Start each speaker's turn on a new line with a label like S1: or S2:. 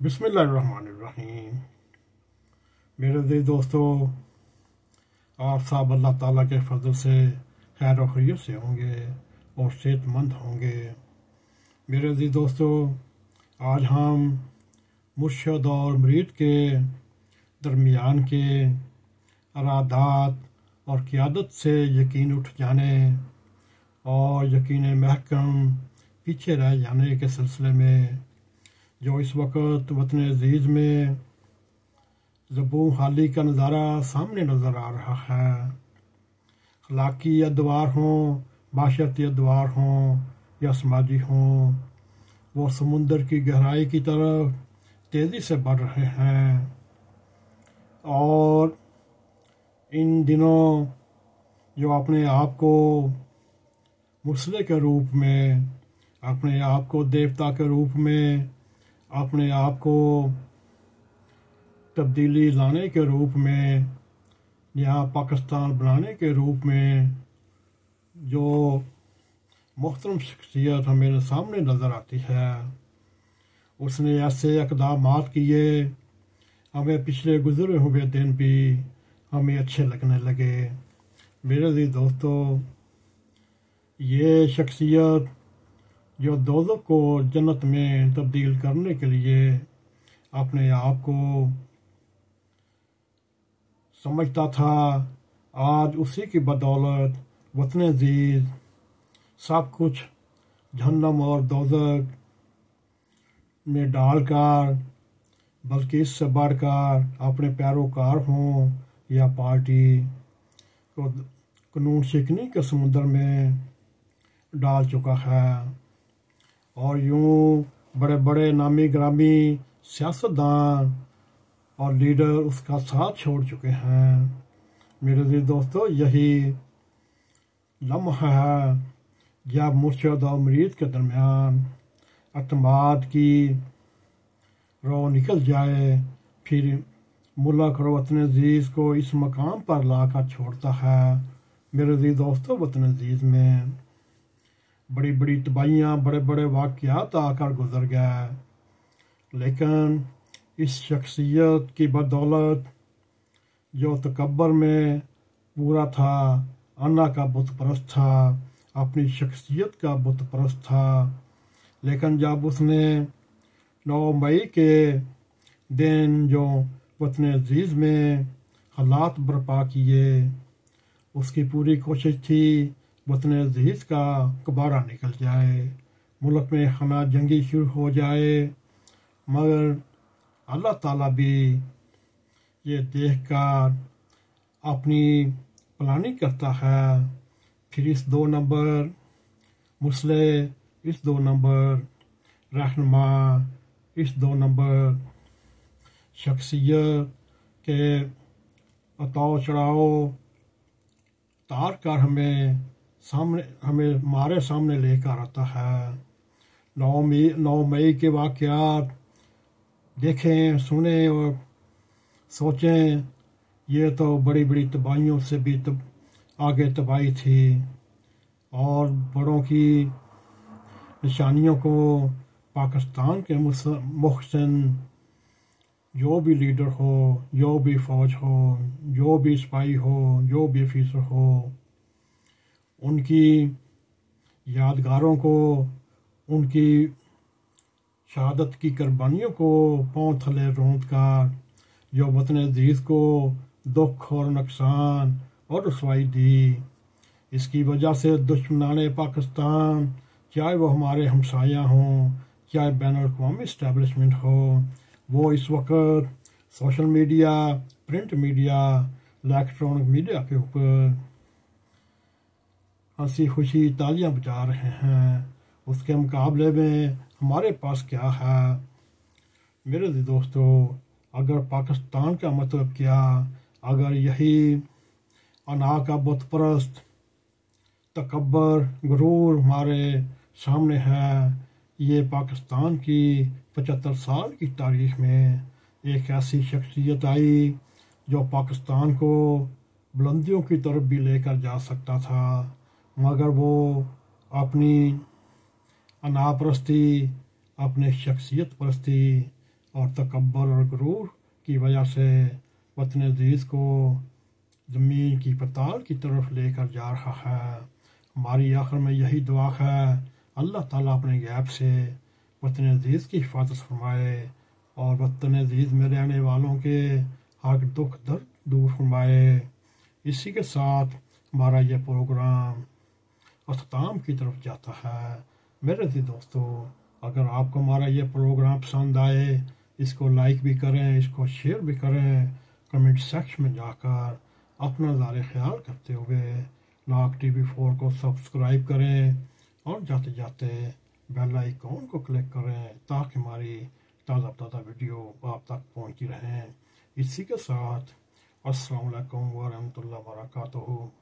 S1: بسم اللہ الرحمن الرحیم۔ میرے عزیز دوستو، آپ سب اللہ تعالیٰ کے فضل سے خیر و خیریت سے ہوں گے اور صحت مند ہوں گے۔ میرے عزیز دوستو، آج ہم مرشد اور مرید کے درمیان کے ارادات اور قیادت سے یقین اٹھ جانے اور یقین محکم پیچھے رہ جانے کے سلسلے میں جو اس وقت وطن عزیز میں زبوں حالی کا نظارہ سامنے نظر آ رہا ہے، اخلاقی ادوار ہوں، معاشرتی ادوار ہوں یا سماجی ہوں، وہ سمندر کی گہرائی کی طرف تیزی سے بڑھ رہے ہیں۔ اور ان دنوں جو اپنے آپ کو مرسلے کے روپ میں، اپنے آپ کو دیوتا کے روپ میں، اپنے آپ کو تبدیلی لانے کے روپ میں یا پاکستان بنانے کے روپ میں جو محترم شخصیت ہمیں سامنے نظر آتی ہے، اس نے ایسے اقدامات کیے، ہمیں پچھلے گزرے ہوئے دن بھی ہمیں اچھے لگنے لگے۔ میرے عزیز دوستو، یہ شخصیت جو دوزخ کو جنت میں تبدیل کرنے کے لیے اپنے آپ کو سمجھتا تھا، آج اسی کی بدولت وطن عزیز سب کچھ جہنم اور دوزخ میں ڈال کر، بلکہ اس سے بڑھ کر اپنے پیروکار ہوں یا پارٹی کو قانون شکنی کے سمندر میں ڈال چکا ہے، اور یوں بڑے بڑے نامی گرامی سیاستدان اور لیڈر اس کا ساتھ چھوڑ چکے ہیں۔ میرے عزیز دوستو، یہی لمحہ ہے جب مرشد اور مرید کے درمیان اعتماد کی رو نکل جائے، پھر ملک اور وطن عزیز کو اس مقام پر لا کر چھوڑتا ہے۔ میرے عزیز دوستو، وطن عزیز میں بڑی بڑی تباہیاں، بڑے بڑے واقعات آ کر گزر گئے، لیکن اس شخصیت کی بدولت جو تکبر میں پورا تھا، انا کا بت پرست تھا، اپنی شخصیت کا بت پرست تھا، لیکن جب اس نے 9 مئی کے دن جو وطن عزیز میں حالات برپا کیے، اس کی پوری کوشش تھی وطن عزیز کا کباڑہ نکل جائے، ملک میں خانہ جنگی شروع ہو جائے، مگر اللہ تعالیٰ بھی یہ دیکھ کر اپنی پلاننگ کرتا ہے، پھر اس 2 نمبر مسئلے، اس 2 نمبر رہنما، اس 2 نمبر شخصیت کے اتاؤ چڑھاؤ تار کر ہمیں ہمارے سامنے لے کر آتا ہے۔ 9 مئی کے واقعات دیکھیں، سنیں اور سوچیں، یہ تو بڑی بڑی تباہیوں سے بھی آگے تباہی تھی، اور بڑوں کی نشانیوں کو پاکستان کے محسن جو بھی لیڈر ہو، جو بھی فوج ہو، جو بھی سپاہی ہو، جو بھی افیسر ہو، ان کی یادگاروں کو، ان کی شہادت کی قربانیوں کو پاؤں تھلے روند کر جو وطن عزیز کو دکھ اور نقصان اور رسوائی دی، اس کی وجہ سے دشمنان پاکستان، چاہے وہ ہمارے ہمسایہ ہوں، چاہے بین الاقوامی اسٹیبلشمنٹ ہو، وہ اس وقت social media, print media, electronic media کے اوپر ہنسی خوشی تالیاں بجا رہے ہیں۔ اس کے مقابلے میں ہمارے پاس کیا ہے؟ میرے دوستو، اگر پاکستان کا مطلب کیا، اگر یہی انا کا بت پرست تکبر، غرور ہمارے سامنے ہے، یہ پاکستان کی 75 سال کی تاریخ میں ایک ایسی شخصیت آئی جو پاکستان کو بلندیوں کی طرف بھی لے کر جا سکتا تھا، مگر وہ اپنی انا پرستی، اپنے شخصیت پرستی، اور تکبر اور غرور کی وجہ سے وطن عزیز کو زمین کی پتال کی طرف لے کر جا رہا ہے۔ ہماری آخر میں یہی دعا ہے، اللہ تعالیٰ اپنے غیب سے وطن عزیز کی حفاظت فرمائے اور وطن عزیز میں رہنے والوں کے ہر دکھ درد دور فرمائے۔ اسی کے ساتھ ہمارا یہ پروگرام اختتام کی طرف جاتا ہے۔ میرے عزیز دوستو، اگر آپ کو ہمارا یہ پروگرام پسند آئے، اس کو لائک بھی کریں، اس کو شیئر بھی کریں، کمنٹ سیکشن میں جا کر اپنا ظاہر خیال کرتے ہوئے naqtv4 کو سبسکرائب کریں اور جاتے جاتے بیل آئیکن کو کلک کریں تاکہ ہماری تازہ ویڈیو آپ تک پہنچتی رہیں۔ اسی کے ساتھ السلام علیکم ورحمۃ اللہ وبرکاتہ۔